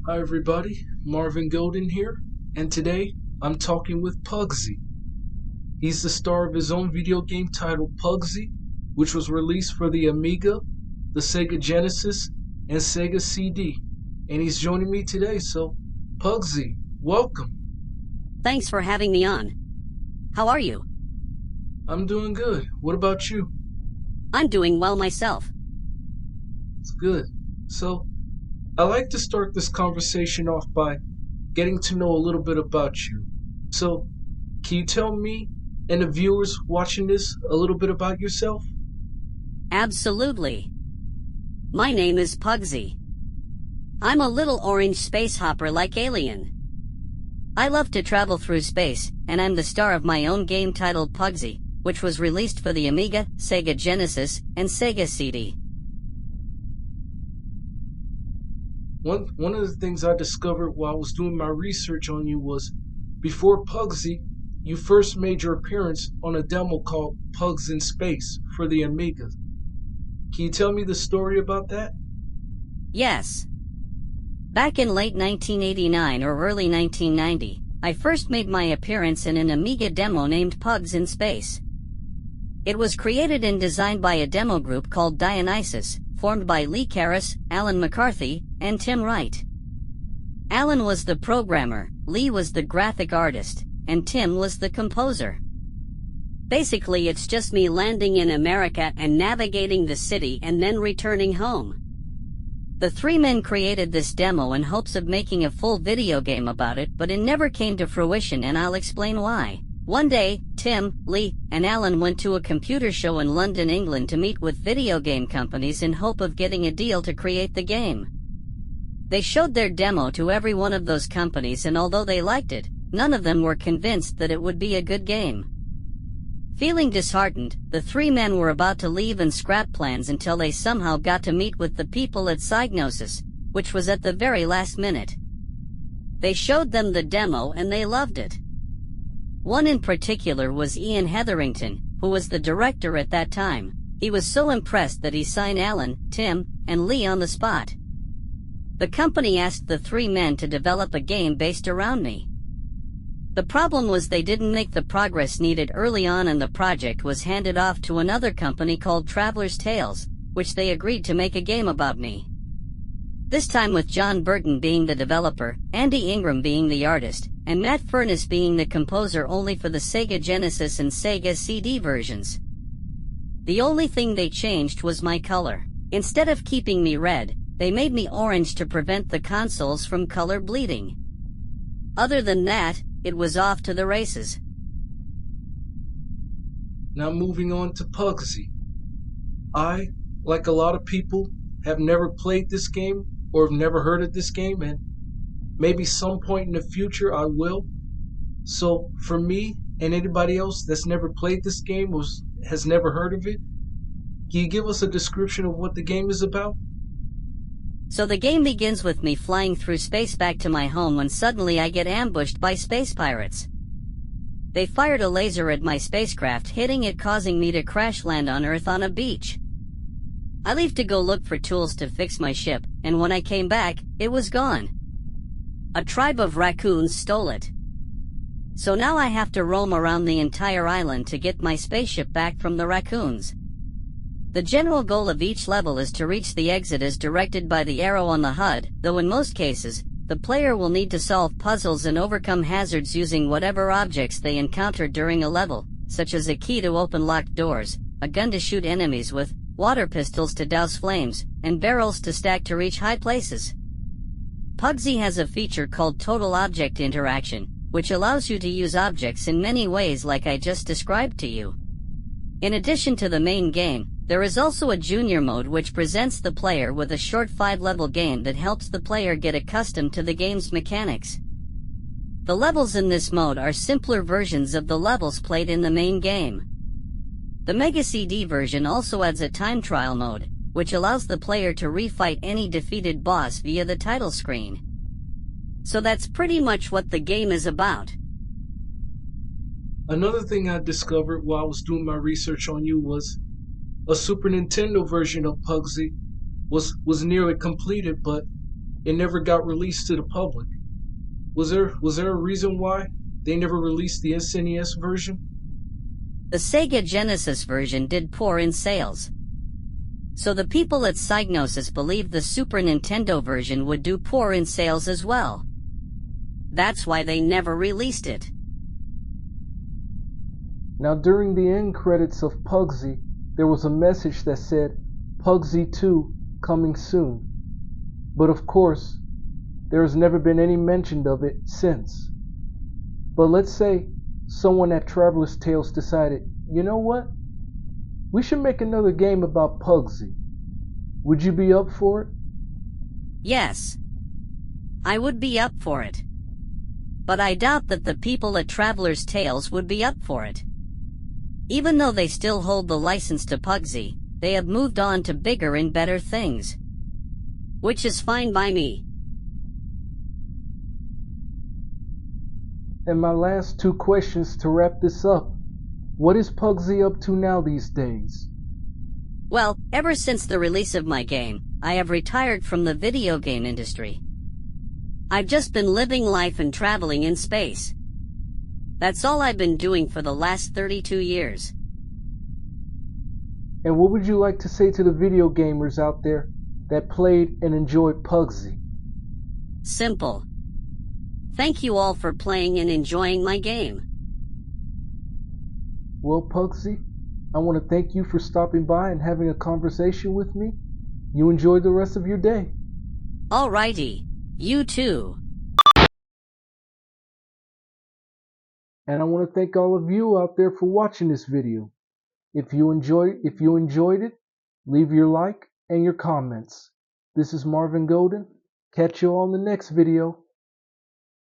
Hi everybody, Marvin here, and today I'm talking with Puggsy. He's the star of his own video game titled Puggsy, which was released for the Amiga, the Sega Genesis, and Sega CD. And he's joining me today, so Puggsy, welcome. Thanks for having me on. How are you? I'm doing good. What about you? I'm doing well myself. It's good. So, I like to start this conversation off by getting to know a little bit about you. So, can you tell me and the viewers watching this a little bit about yourself? Absolutely. My name is Puggsy. I'm a little orange space hopper like Alien. I love to travel through space, and I'm the star of my own game titled Puggsy, which was released for the Amiga, Sega Genesis, and Sega CD. One of the things I discovered while I was doing my research on you was before Puggsy, you first made your appearance on a demo called Pugs in Space for the Amiga. Can you tell me the story about that? Yes. Back in late 1989 or early 1990, I first made my appearance in an Amiga demo named Pugs in Space. It was created and designed by a demo group called Dionysus, formed by Lee Karras, Alan McCarthy, and Tim Wright. Alan was the programmer, Lee was the graphic artist, and Tim was the composer. Basically, it's just me landing in America and navigating the city and then returning home. The three men created this demo in hopes of making a full video game about it, but it never came to fruition, and I'll explain why. One day, Tim, Lee, and Alan went to a computer show in London, England to meet with video game companies in hope of getting a deal to create the game. They showed their demo to every one of those companies, and although they liked it, none of them were convinced that it would be a good game. Feeling disheartened, the three men were about to leave and scrap plans until they somehow got to meet with the people at Psygnosis, which was at the very last minute. They showed them the demo and they loved it. One in particular was Ian Hetherington, who was the director at that time. He was so impressed that he signed Alan, Tim, and Lee on the spot. The company asked the three men to develop a game based around me. The problem was they didn't make the progress needed early on, and the project was handed off to another company called Traveler's Tales, which they agreed to make a game about me. This time with John Burton being the developer, Andy Ingram being the artist, and Matt Furness being the composer only for the Sega Genesis and Sega CD versions. The only thing they changed was my color. Instead of keeping me red, they made me orange to prevent the consoles from color bleeding. Other than that, it was off to the races. Now moving on to Puggsy. I, like a lot of people, have never played this game or have never heard of this game, and maybe some point in the future I will. So for me and anybody else that's never played this game or has never heard of it, can you give us a description of what the game is about? So the game begins with me flying through space back to my home when suddenly I get ambushed by space pirates. They fired a laser at my spacecraft, hitting it, causing me to crash land on Earth on a beach. I leave to go look for tools to fix my ship, and when I came back, it was gone. A tribe of raccoons stole it. So now I have to roam around the entire island to get my spaceship back from the raccoons. The general goal of each level is to reach the exit as directed by the arrow on the HUD, though in most cases, the player will need to solve puzzles and overcome hazards using whatever objects they encounter during a level, such as a key to open locked doors, a gun to shoot enemies with, water pistols to douse flames, and barrels to stack to reach high places. Puggsy has a feature called Total Object Interaction, which allows you to use objects in many ways like I just described to you. In addition to the main game, there is also a junior mode which presents the player with a short 5-level game that helps the player get accustomed to the game's mechanics. The levels in this mode are simpler versions of the levels played in the main game. The Mega CD version also adds a time trial mode, which allows the player to refight any defeated boss via the title screen. So that's pretty much what the game is about. Another thing I discovered while I was doing my research on you was a Super Nintendo version of Puggsy was nearly completed, but it never got released to the public. Was there a reason why they never released the SNES version? The Sega Genesis version did poor in sales. So the people at Psygnosis believed the Super Nintendo version would do poor in sales as well. That's why they never released it. Now during the end credits of Puggsy, there was a message that said Puggsy 2 coming soon. But of course, there has never been any mention of it since. But let's say someone at Traveler's Tales decided, you know what? We should make another game about Puggsy. Would you be up for it? Yes. I would be up for it. But I doubt that the people at Traveler's Tales would be up for it. Even though they still hold the license to Puggsy, they have moved on to bigger and better things. Which is fine by me. And my last two questions to wrap this up. What is Puggsy up to now these days? Well, ever since the release of my game, I have retired from the video game industry. I've just been living life and traveling in space. That's all I've been doing for the last 32 years. And what would you like to say to the video gamers out there that played and enjoyed Puggsy? Simple. Thank you all for playing and enjoying my game. Well, Puggsy, I want to thank you for stopping by and having a conversation with me. You enjoy the rest of your day. Alrighty. You too. And I want to thank all of you out there for watching this video. If you enjoyed it, leave your like and your comments. This is Marvin Golden. Catch you all in the next video.